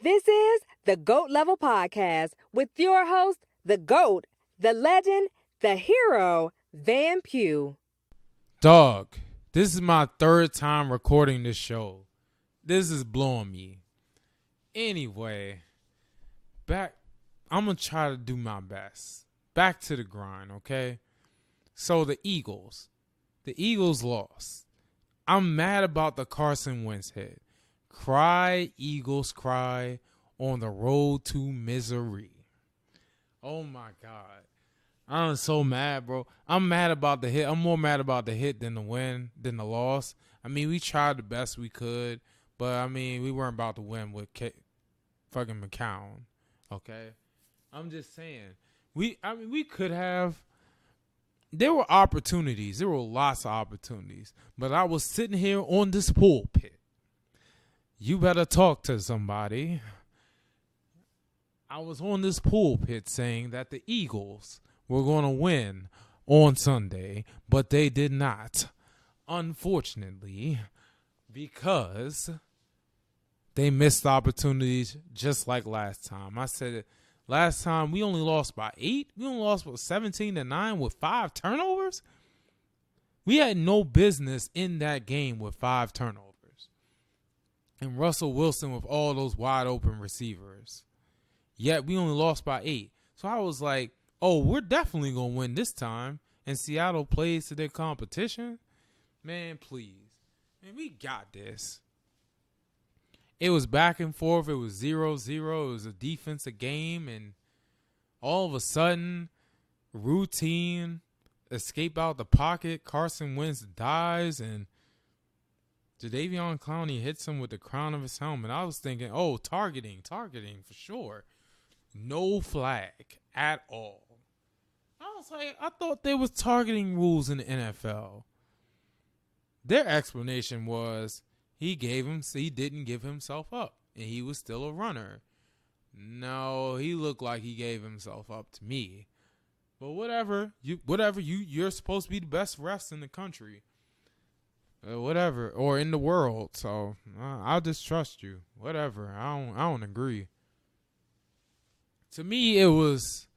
This is the GOAT Level Podcast with your host, the GOAT, the legend, the hero, Van Pugh. Dog, this is my third time recording this show. This is blowing me. Anyway, I'm going to try to do my best. Back to the grind, okay? So the Eagles lost. I'm mad about the Carson Wentz hit. Cry, Eagles, cry on the road to misery. Oh, my God. I'm so mad, bro. I'm mad about the hit. I'm more mad about the hit than the loss. I mean, we tried the best we could, but, I mean, we weren't about to win with fucking McCown, okay? I'm just saying. We could have. There were opportunities. There were lots of opportunities. But I was sitting here on this pulpit. You better talk to somebody. I was on this pulpit saying that the Eagles were going to win on Sunday, but they did not. Unfortunately, because they missed opportunities just like last time. I said it last time, we only lost by 8. We only lost by 17-9 with 5 turnovers. We had no business in that game with 5 turnovers. And Russell Wilson with all those wide open receivers. Yet we only lost by 8. So I was like, oh, we're definitely going to win this time. And Seattle plays to their competition. Man, please. Man, we got this. It was back and forth. It was 0-0. It was a defensive game. And all of a sudden, routine, escape out the pocket. Carson Wentz dies. And Jadeveon Clowney hits him with the crown of his helmet. I was thinking, oh, targeting for sure. No flag at all. I was like, I thought there was targeting rules in the NFL. Their explanation was he didn't give himself up, and he was still a runner. No, he looked like he gave himself up to me. But whatever, you're supposed to be the best refs in the country. Whatever, or in the world. So I'll just trust you. Whatever. I don't agree. To me, it was.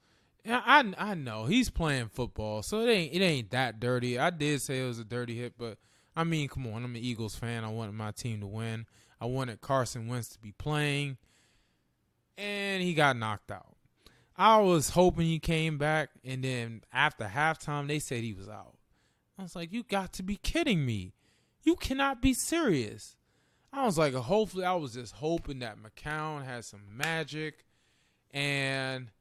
I know he's playing football, so it ain't that dirty. I did say it was a dirty hit, but I mean, come on. I'm an Eagles fan. I wanted my team to win. I wanted Carson Wentz to be playing, and he got knocked out. I was hoping he came back, and then after halftime, they said he was out. I was like, you got to be kidding me. You cannot be serious. I was like, hopefully, I was just hoping that McCown had some magic. And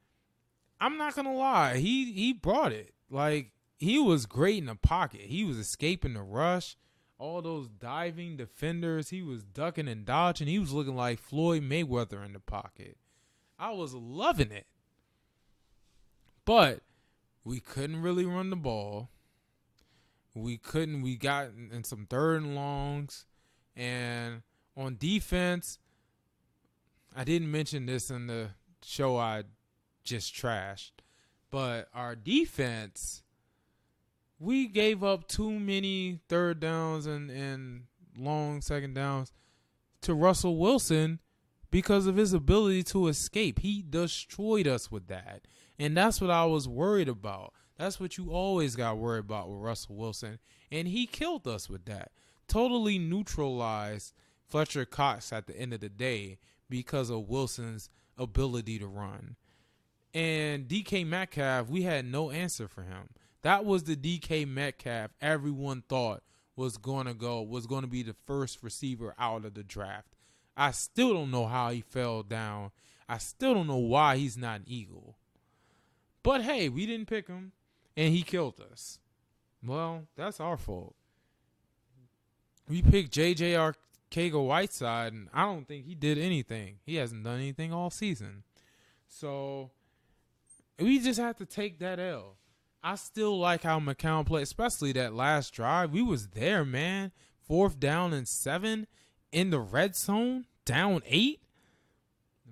I'm not going to lie. He brought it. Like, he was great in the pocket. He was escaping the rush. All those diving defenders. He was ducking and dodging. He was looking like Floyd Mayweather in the pocket. I was loving it. But we couldn't really run the ball. We got in some third and longs. And on defense, I didn't mention this in the show I just trashed, but our defense, we gave up too many third downs and long second downs to Russell Wilson because of his ability to escape. He destroyed us with that, and that's what I was worried about. That's what you always got worried about with Russell Wilson, and he killed us with that. Totally neutralized Fletcher Cox at the end of the day because of Wilson's ability to run. And DK Metcalf, we had no answer for him. That was the DK Metcalf everyone thought was going to be the first receiver out of the draft. I still don't know how he fell down. I still don't know why he's not an Eagle. But hey, we didn't pick him, and he killed us. Well, that's our fault. We picked J.J. Arcega-Whiteside, and I don't think he did anything. He hasn't done anything all season. So we just have to take that L. I still like how McCown played, especially that last drive. We was there, man. 4th down and 7 in the red zone, down 8.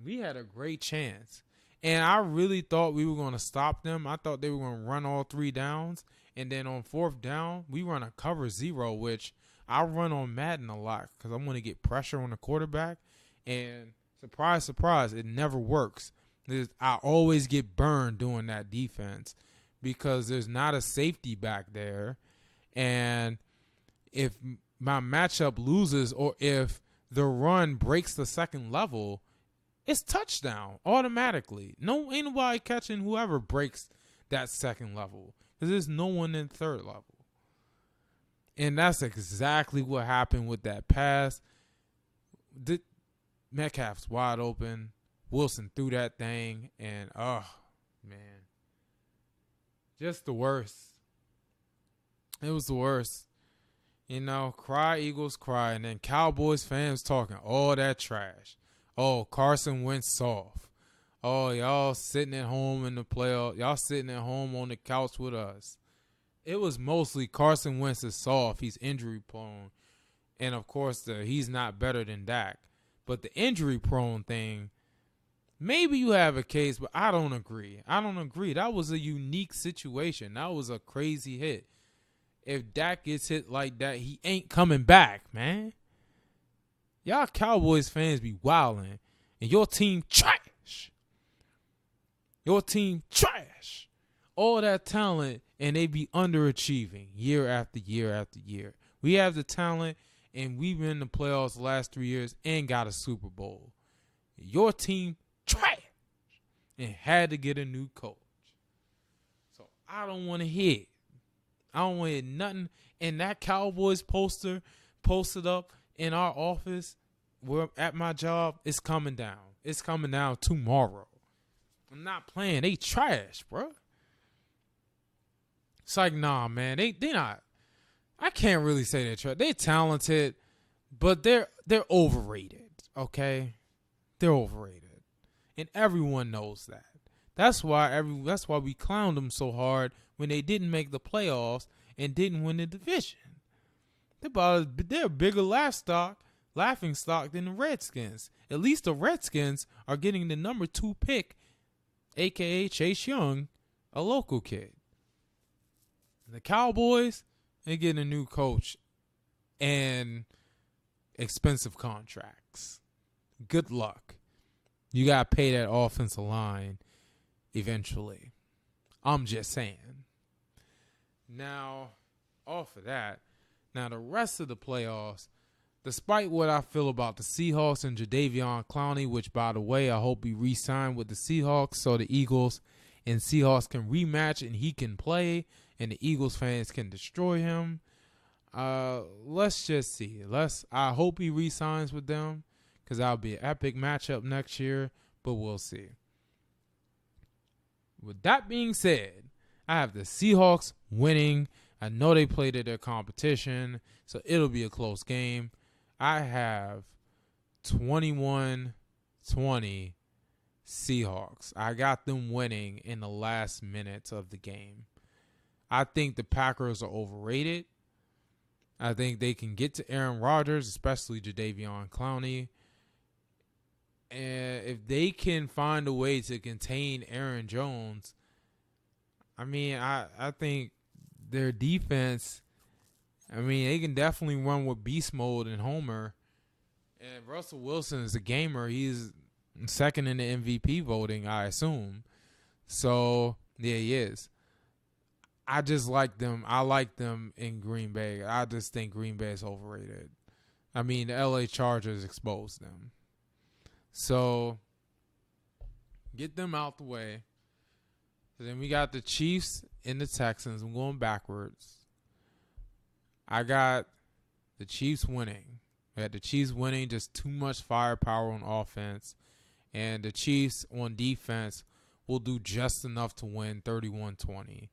We had a great chance. And I really thought we were going to stop them. I thought they were going to run all 3 downs. And then on 4th down, we run a cover 0, which I run on Madden a lot because I want to get pressure on the quarterback. And Surprise, surprise, it never works. I always get burned doing that defense because there's not a safety back there. And if my matchup loses or if the run breaks the second level, it's touchdown automatically. Ain't nobody catching whoever breaks that second level because there's no one in third level. And that's exactly what happened with that pass. Metcalf's wide open. Wilson threw that thing, and oh, man. Just the worst. It was the worst. You know, cry, Eagles, cry. And then Cowboys fans talking all that trash. Oh, Carson went soft. Oh, y'all sitting at home in the playoff. Y'all sitting at home on the couch with us. It was mostly Carson Wentz is soft. He's injury prone. And, of course, he's not better than Dak. But the injury prone thing, maybe you have a case, but I don't agree. That was a unique situation. That was a crazy hit. If Dak gets hit like that, he ain't coming back, man. Y'all Cowboys fans be wilding. And your team trash. Your team trash. All that talent, and they be underachieving year after year after year. We have the talent, and we've been in the playoffs the last 3 years and got a Super Bowl. Your team trash and had to get a new coach. So I don't want to hear it. I don't want to hear nothing. And that Cowboys poster posted up in our office where at my job, it's coming down. It's coming down tomorrow. I'm not playing. They trash, bro. It's like, nah, man. They not. I can't really say they're trash. They're talented, but they're overrated. Okay, they're overrated, and everyone knows that. That's why we clowned them so hard when they didn't make the playoffs and didn't win the division. They're a bigger laughing stock than the Redskins. At least the Redskins are getting the number 2 pick, a.k.a. Chase Young, a local kid. The Cowboys, they're getting a new coach and expensive contracts. Good luck. You got to pay that offensive line eventually. I'm just saying. Now, off of that, the rest of the playoffs, despite what I feel about the Seahawks and Jadeveon Clowney, which, by the way, I hope he re-signed with the Seahawks so the Eagles and Seahawks can rematch and he can play and the Eagles fans can destroy him. Let's just see. I hope he re-signs with them because that'll be an epic matchup next year, but we'll see. With that being said, I have the Seahawks winning. I know they played at their competition, so it'll be a close game. I have 21-20 Seahawks. I got them winning in the last minutes of the game. I think the Packers are overrated. I think they can get to Aaron Rodgers, especially Jadeveon Clowney. And if they can find a way to contain Aaron Jones, I mean, I think their defense, they can definitely run with beast mode and Homer. And Russell Wilson is a gamer. He's second in the MVP voting, I assume. So, yeah, he is. I just like them. I like them in Green Bay. I just think Green Bay is overrated. The LA Chargers exposed them. So, get them out the way. So then we got the Chiefs and the Texans. I'm going backwards. I got the Chiefs winning. I got the Chiefs winning, just too much firepower on offense. And the Chiefs on defense will do just enough to win 31-20.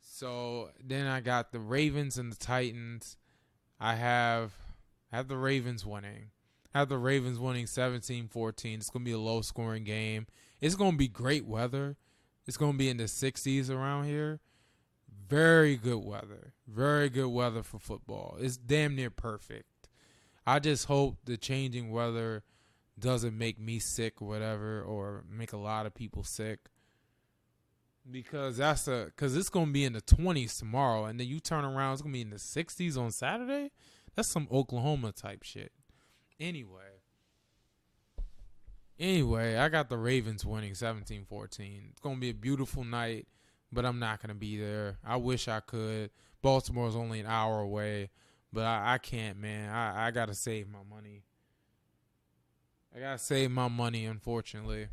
So then I got the Ravens and the Titans. I have the Ravens winning. I have the Ravens winning 17-14. It's going to be a low-scoring game. It's going to be great weather. It's going to be in the 60s around here. Very good weather. Very good weather for football. It's damn near perfect. I just hope the changing weather doesn't make me sick or whatever, or make a lot of people sick. Because it's going to be in the 20s tomorrow, and then you turn around, it's going to be in the 60s on Saturday? That's some Oklahoma type shit. Anyway, Anyway, I got the Ravens winning 17-14. It's going to be a beautiful night, but I'm not going to be there. I wish I could. Baltimore's only an hour away, but I can't, man. I got to save my money. Unfortunately.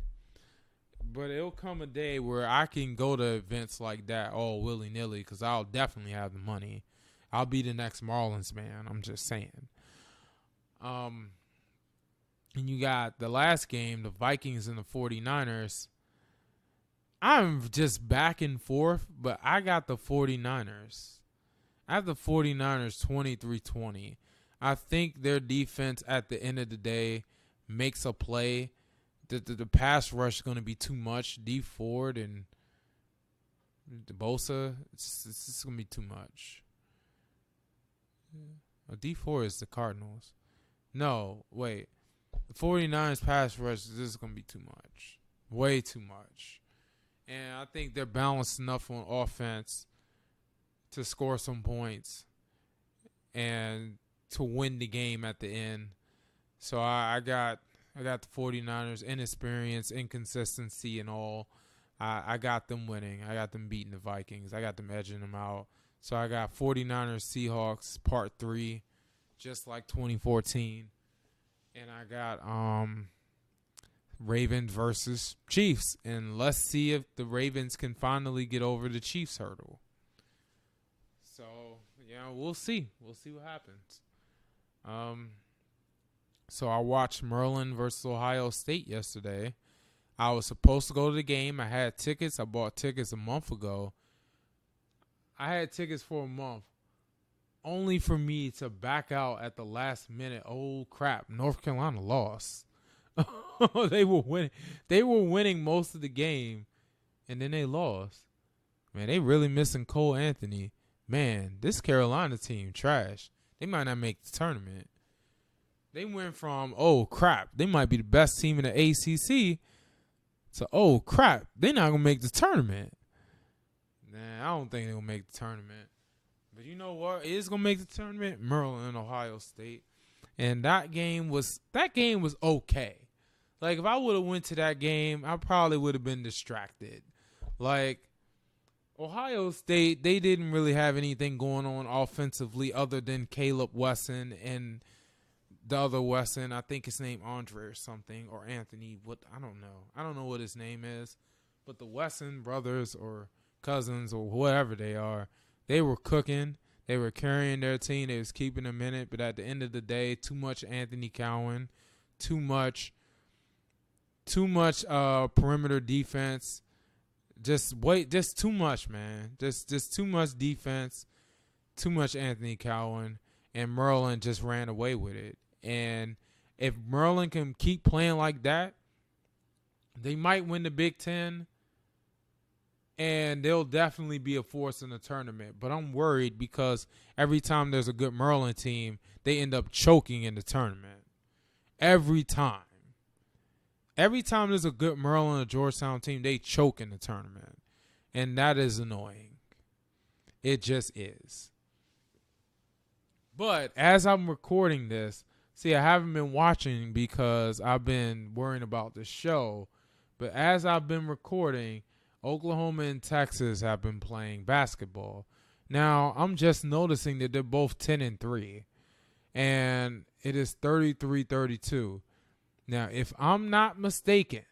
But it'll come a day where I can go to events like that all willy-nilly because I'll definitely have the money. I'll be the next Marlins man. I'm just saying. And you got the last game, the Vikings and the 49ers. I'm just back and forth, but I got the 49ers. I have the 49ers 23-20. I think their defense at the end of the day makes a play. The pass rush is going to be too much. D Ford and the Bosa, it's going to be too much. D Ford is the Cardinals. No, wait. The 49ers pass rush, this is going to be too much. Way too much. And I think they're balanced enough on offense to score some points and to win the game at the end. So I got the 49ers, inexperience, inconsistency, and all. I got them winning. I got them beating the Vikings. I got them edging them out. So I got 49ers Seahawks Part 3, just like 2014. And I got Ravens versus Chiefs. And let's see if the Ravens can finally get over the Chiefs hurdle. So, we'll see. We'll see what happens. So I watched Maryland versus Ohio State yesterday. I was supposed to go to the game. I had tickets. I bought tickets a month ago. I had tickets for a month, only for me to back out at the last minute. Oh, crap. North Carolina lost. They were winning. They were winning most of the game, and then they lost. Man, they really missing Cole Anthony. Man, this Carolina team trash. They might not make the tournament. They went from, oh, crap, they might be the best team in the ACC to, oh, crap, they're not going to make the tournament. Nah, I don't think they're going to make the tournament. But you know what is going to make the tournament? Maryland and Ohio State. And that game was okay. Like, if I would have went to that game, I probably would have been distracted. Like, Ohio State, they didn't really have anything going on offensively other than Caleb Wesson and the other Wesson. I think his name Andre or something, or Anthony. I don't know. I don't know what his name is. But the Wesson brothers or cousins or whoever they are, they were cooking. They were carrying their team. They was keeping them in it. But at the end of the day, too much Anthony Cowan, too much perimeter defense. Just too much, man. Just too much defense, too much Anthony Cowan, and Maryland just ran away with it. And if Maryland can keep playing like that, they might win the Big Ten, and they'll definitely be a force in the tournament. But I'm worried because every time there's a good Maryland team, they end up choking in the tournament. Every time. Every time there's a good Maryland or Georgetown team, they choke in the tournament. And that is annoying. It just is. But as I'm recording this, see, I haven't been watching because I've been worrying about the show. But as I've been recording, Oklahoma and Texas have been playing basketball. Now, I'm just noticing that they're both 10-3. And it is 33-32. Now, if I'm not mistaken,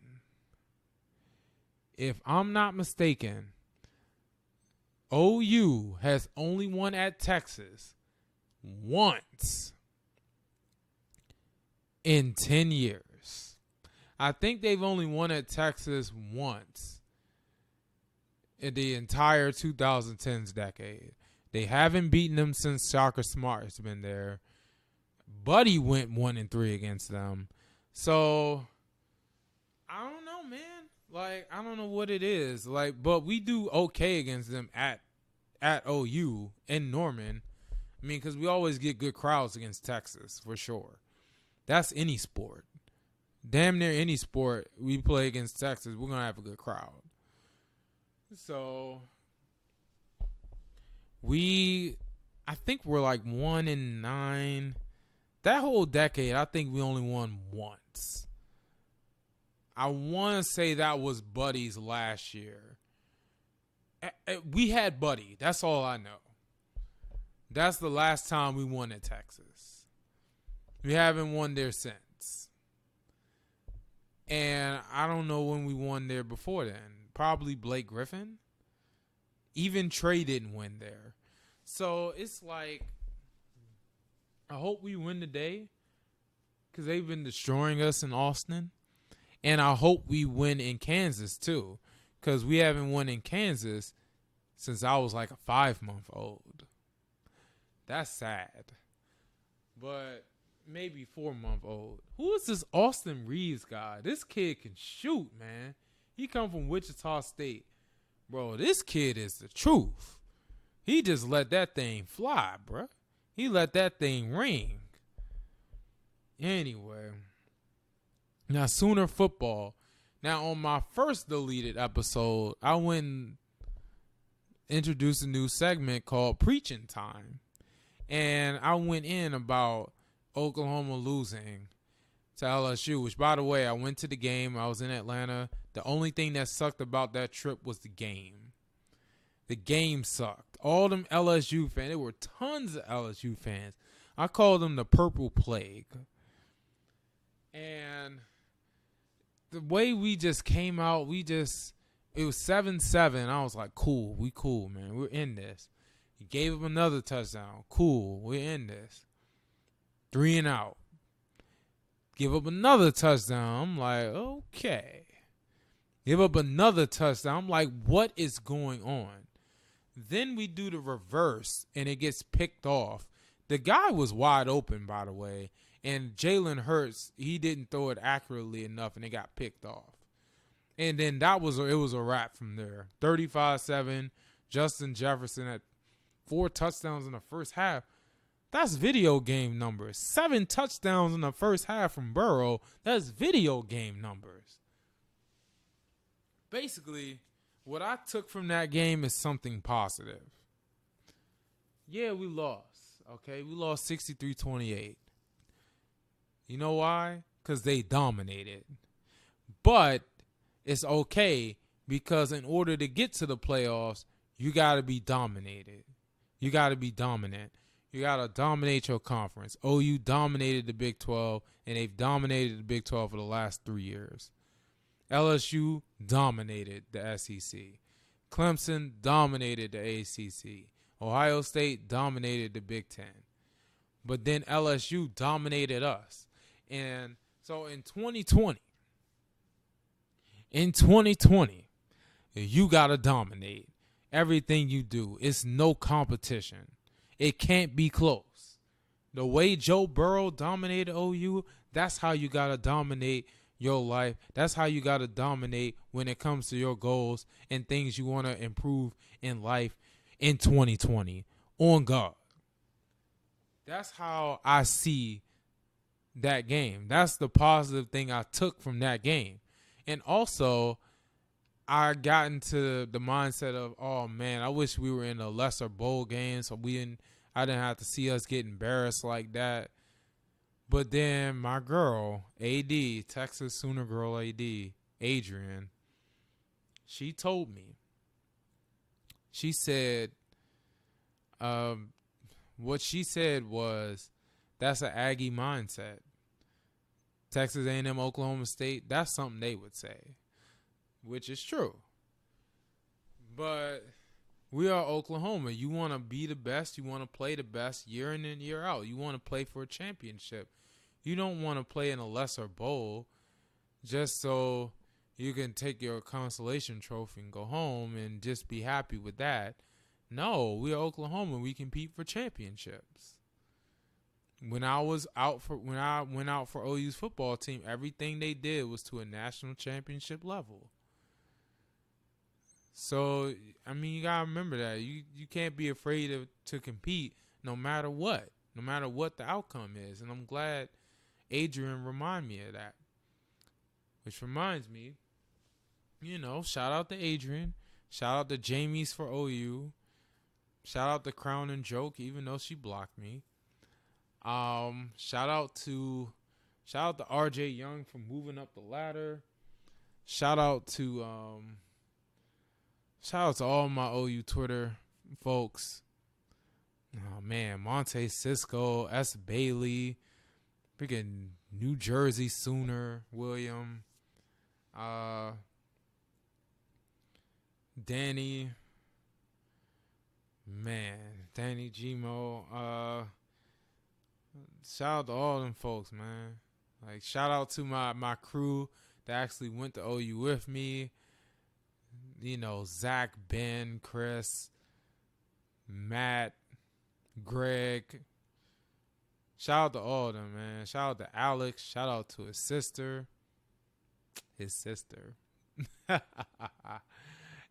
OU has only won at Texas once in 10 years. I think they've only won at Texas once in the entire 2010s decade. They haven't beaten them since Shaka Smart's been there. Buddy went 1-3 against them. So, I don't know, man. Like, I don't know what it is. Like, but we do okay against them at OU in Norman. I mean, because we always get good crowds against Texas, for sure. That's any sport. Damn near any sport we play against Texas, we're going to have a good crowd. So, I think we're like 1-9. That whole decade, I think we only won once. I want to say that was Buddy's last year. We had Buddy. That's all I know. That's the last time we won at Texas. We haven't won there since. And I don't know when we won there before then. Probably Blake Griffin. Even Trey didn't win there. So it's like, I hope we win today because they've been destroying us in Austin. And I hope we win in Kansas too because we haven't won in Kansas since I was like a 5-month-old. That's sad. But maybe 4-month-old. Who is this Austin Reeves guy? This kid can shoot, man. He come from Wichita State. Bro, this kid is the truth. He just let that thing fly, bro. He let that thing ring. Anyway. Now, Sooner football. Now, on my first deleted episode, I went and introduced a new segment called Preaching Time. And I went in about Oklahoma losing to LSU, which, by the way, I went to the game. I was in Atlanta. The only thing that sucked about that trip was the game. The game sucked. All them LSU fans, there were tons of LSU fans. I call them the Purple Plague. And the way we just came out, it was 7-7. I was like, cool, we cool, man. We're in this. He gave up another touchdown. Cool, we're in this. 3 and out. Give up another touchdown. I'm like, okay. Give up another touchdown. I'm like, what is going on? Then we do the reverse, and it gets picked off. The guy was wide open, by the way, and Jalen Hurts, he didn't throw it accurately enough, and it got picked off. And then it was a wrap from there. 35-7, Justin Jefferson had 4 touchdowns in the first half. That's video game numbers. 7 touchdowns in the first half from Burrow. That's video game numbers. Basically, what I took from that game is something positive. Yeah, we lost. Okay, we lost 63-28. You know why? Because they dominated. But it's okay because in order to get to the playoffs, you got to be dominated. You got to be dominant. You got to dominate your conference. OU dominated the Big 12, and they've dominated the Big 12 for the last 3 years. LSU dominated the SEC. Clemson dominated the ACC. Ohio State dominated the Big 10. But then LSU dominated us. And so in 2020, you got to dominate everything you do. It's no competition. It can't be close. The way Joe Burrow dominated OU, that's how you got to dominate your life. That's how you got to dominate when it comes to your goals and things you want to improve in life in 2020. On God. That's how I see that game. That's the positive thing I took from that game. And also, I got into the mindset of, oh man, I wish we were in a lesser bowl game so I didn't have to see us get embarrassed like that. But then my girl, AD, Texas Sooner girl AD, Adrian, she told me. She said, what she said was, that's an Aggie mindset. Texas A&M, Oklahoma State, that's something they would say, which is true. But we are Oklahoma. You want to be the best. You want to play the best year in and year out. You want to play for a championship. You don't want to play in a lesser bowl just so you can take your consolation trophy and go home and just be happy with that. No, we are Oklahoma. We compete for championships. When I went out for OU's football team, everything they did was to a national championship level. So, I mean, you got to remember that. You can't be afraid to compete no matter what the outcome is. And I'm glad Adrian reminded me of that. Which reminds me, shout out to Adrian. Shout out to Jamie's for OU. Shout out to Crown and Joke, even though she blocked me. Shout out to RJ Young for moving up the ladder. shout out to all my OU Twitter folks. Oh man, Monte Cisco, S. Bailey, freaking New Jersey Sooner, William, Danny, Danny Gmo. Shout out to all them folks, man. Like, shout out to my crew that actually went to OU with me. You know, Zach, Ben, Chris, Matt, Greg. Shout out to all of them, man. Shout out to Alex. Shout out to his sister.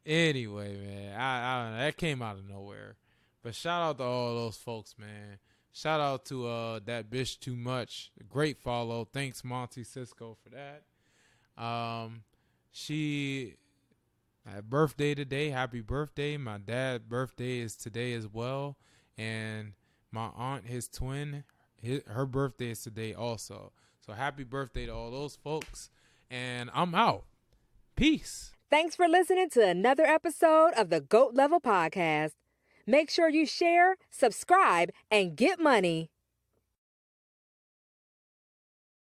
Anyway, man, I don't know. That came out of nowhere. But shout out to all those folks, man. Shout out to that bitch too much. Great follow. Thanks, Monty Cisco, for that. She had birthday today. Happy birthday. My dad's birthday is today as well. And my aunt, his twin, her birthday is today also. So happy birthday to all those folks. And I'm out. Peace. Thanks for listening to another episode of the GOAT Level Podcast. Make sure you share, subscribe, and get money.